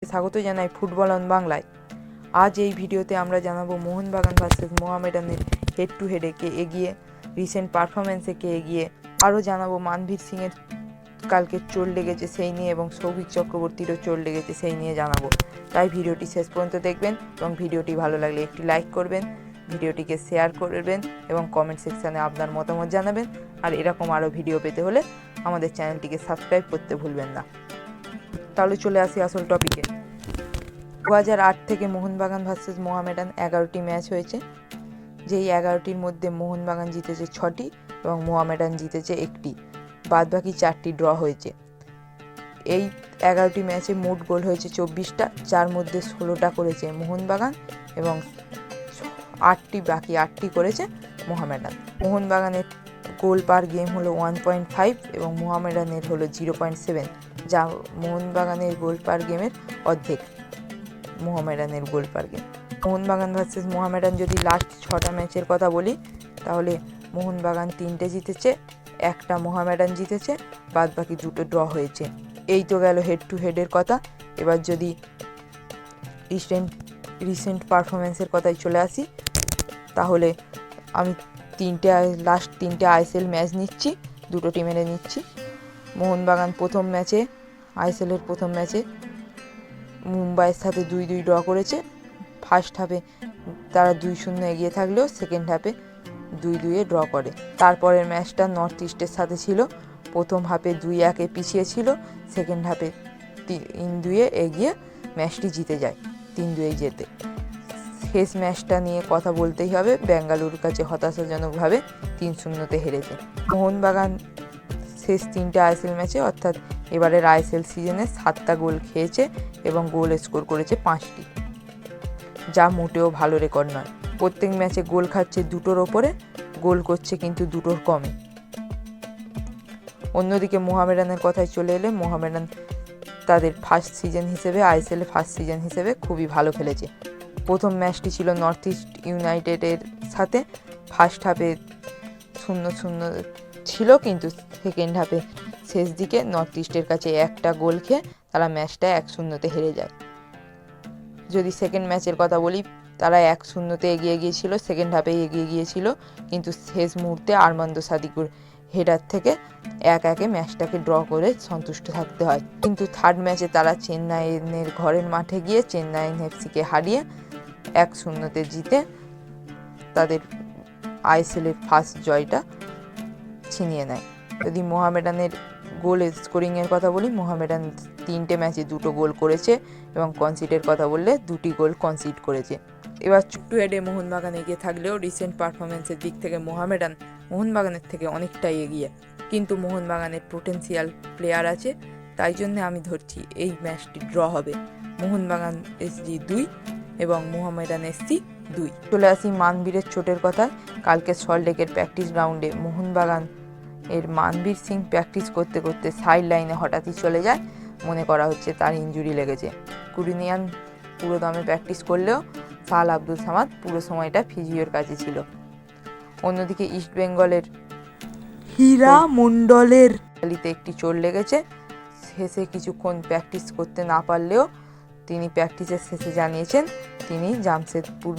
স্বাগত জানাই football on বাংলায়। আজ এই ভিডিওতে আমরা জানাবো মোহনবাগান ভার্সেস মোহামেডানের হেড টু হেডে কে এগিয়ে, রিসেন্ট পারফরমেন্সে কে এগিয়ে। আরও জানাবো মানভীর সিংয়ের কালকে চোট লেগেছে সেই নিয়ে, এবং সৌভিক চক্রবর্তীরও চোট লেগেছে সেই নিয়ে জানাবো। তাই ভিডিওটি শেষ পর্যন্ত দেখবেন, এবং ভিডিওটি ভালো লাগলে একটি লাইক করবেন, ভিডিওটিকে শেয়ার করবেন এবং কমেন্ট সেকশানে আপনার মতামত জানাবেন। আর এরকম আরও ভিডিও পেতে হলে আমাদের চ্যানেলটিকে সাবস্ক্রাইব করতে ভুলবেন না। তাহলে চলে আসি আসল টপিকে। 2008 থেকে মোহনবাগান ভার্সেস মোহামেডান 11টি ম্যাচ হয়েছে, যেই 11টির মধ্যে মোহনবাগান জিতেছে 6টি এবং মোহামেডান জিতেছে 1টি, বাদবাকি 4টি ড্র হয়েছে। এই 11টি ম্যাচে মোট গোল হয়েছে 24টা, যার মধ্যে 16টা করেছে মোহনবাগান এবং বাকি 8টি করেছে মোহামেডান। মোহনবাগানের গোল পার গেম হলো 1.5 এবং মোহামেডানের হলো 0.7, যা মোহনবাগানের গোল পার গেমের অর্ধেক মোহামেডানের গোল পার গেম। মোহনবাগান ভার্সেস মোহামেডান যদি লাস্ট 6টা ম্যাচের কথা বলি, তাহলে মোহনবাগান 3টে জিতেছে, 1টা মোহামেডান জিতেছে, বাদ বাকি 2টো ড্র হয়েছে। এই তো গেল হেড টু হেডের কথা। এবার যদি রিসেন্ট পারফরমেন্সের কথায় চলে আসি, তাহলে আমি লাস্ট 3টে আইএসএল ম্যাচ নিচ্ছি, 2টো টিমের নিচ্ছি। মোহনবাগান আইএসএলের প্রথম ম্যাচে মুম্বাইয়ের সাথে 2-2 ড্র করেছে। ফার্স্ট হাফে তারা 2-0 এগিয়ে থাকলেও সেকেন্ড হাফে 2-2 ড্র করে। তারপরের ম্যাচটা নর্থ ইস্টের সাথে ছিল। প্রথম হাফে 2-1 পিছিয়ে ছিল, সেকেন্ড হাফে 3-2 এগিয়ে ম্যাচটি জিতে যায়, 3-2 জেতে। শেষ ম্যাচটা নিয়ে কথা বলতেই হবে, বেঙ্গালুরুর কাছে হতাশাজনকভাবে 3-0 হেরেছে। মোহনবাগান শেষ 3টে আইএসএল ম্যাচে, অর্থাৎ এবারের আইএসএল সিজনে 7টা গোল খেয়েছে এবং গোল স্কোর করেছে 5টি, যা মোটেও ভালো রেকর্ড নয়। প্রত্যেক ম্যাচে গোল খাচ্ছে 2টোর ওপরে, গোল করছে কিন্তু 2টোর কমে। অন্যদিকে মোহামেডানের কথায় চলে এলে, মোহামেডান তাদের আইএসএল ফার্স্ট সিজন হিসেবে খুবই ভালো খেলেছে। প্রথম ম্যাচটি ছিল নর্থ ইস্ট ইউনাইটেডের সাথে। ফার্স্ট হাফে 0-0 ছিল, কিন্তু সেকেন্ড হাফে শেষ দিকে নর্থ ইস্টের কাছে 1টা গোল খেয়ে তারা ম্যাচটা 1-0 হেরে যায়। যদি সেকেন্ড ম্যাচের কথা বলি, তারা 1-0 এগিয়ে গিয়েছিল, সেকেন্ড হাফে এগিয়ে গিয়েছিল, কিন্তু শেষ মুহূর্তে আরমান্দো সাদিকুর হেডার থেকে 1-1 ম্যাচটাকে ড্র করে সন্তুষ্ট থাকতে হয়। কিন্তু থার্ড ম্যাচে তারা চেন্নাইয়ের ঘরের মাঠে গিয়ে চেন্নাই এফসিকে হারিয়ে 1-0 জিতে তাদের আইএসএলের ফার্স্ট জয়টা ছিনিয়ে নেয়। যদি মোহামেডানের গোল স্কোরিংয়ের কথা বলি, মোহামেডান 3টে ম্যাচে 2টো গোল করেছে এবং কনসিডের কথা বললে 2টি গোল কনসিড করেছে। এবার টু হেডে মোহনবাগান এগিয়ে থাকলেও রিসেন্ট পারফরমেন্সের দিক থেকে মোহনবাগানের থেকে অনেকটাই এগিয়ে, কিন্তু মোহনবাগানের পোটেন্সিয়াল প্লেয়ার আছে, তাই জন্য আমি ধরছি এই ম্যাচটি ড্র হবে। মোহনবাগান এসজি 2 এবং মোহামেডান এসসি 2। চলে আসি মানবীরের চোটের কথায়। কালকে সল্টলেকের প্র্যাকটিস গ্রাউন্ডে মোহনবাগান এর মানবীর সিং প্র্যাকটিস করতে করতে সাইড লাইনে হঠাৎই চলে যায়। মনে করা হচ্ছে তার ইনজুরি লেগেছে। কুরিনিয়ান পুরো দমে প্র্যাকটিস করলেও সাল আব্দুল সামাদ পুরো সময়টা ফিজিওর কাছে ছিল। অন্যদিকে ইস্ট বেঙ্গলের হীরা মণ্ডলের একটি চোট লেগেছে। শেষে কিছুক্ষণ প্র্যাকটিস করতে না পারলেও তিনি প্র্যাকটিসের শেষে জানিয়েছেন তিনি জামশেদপুর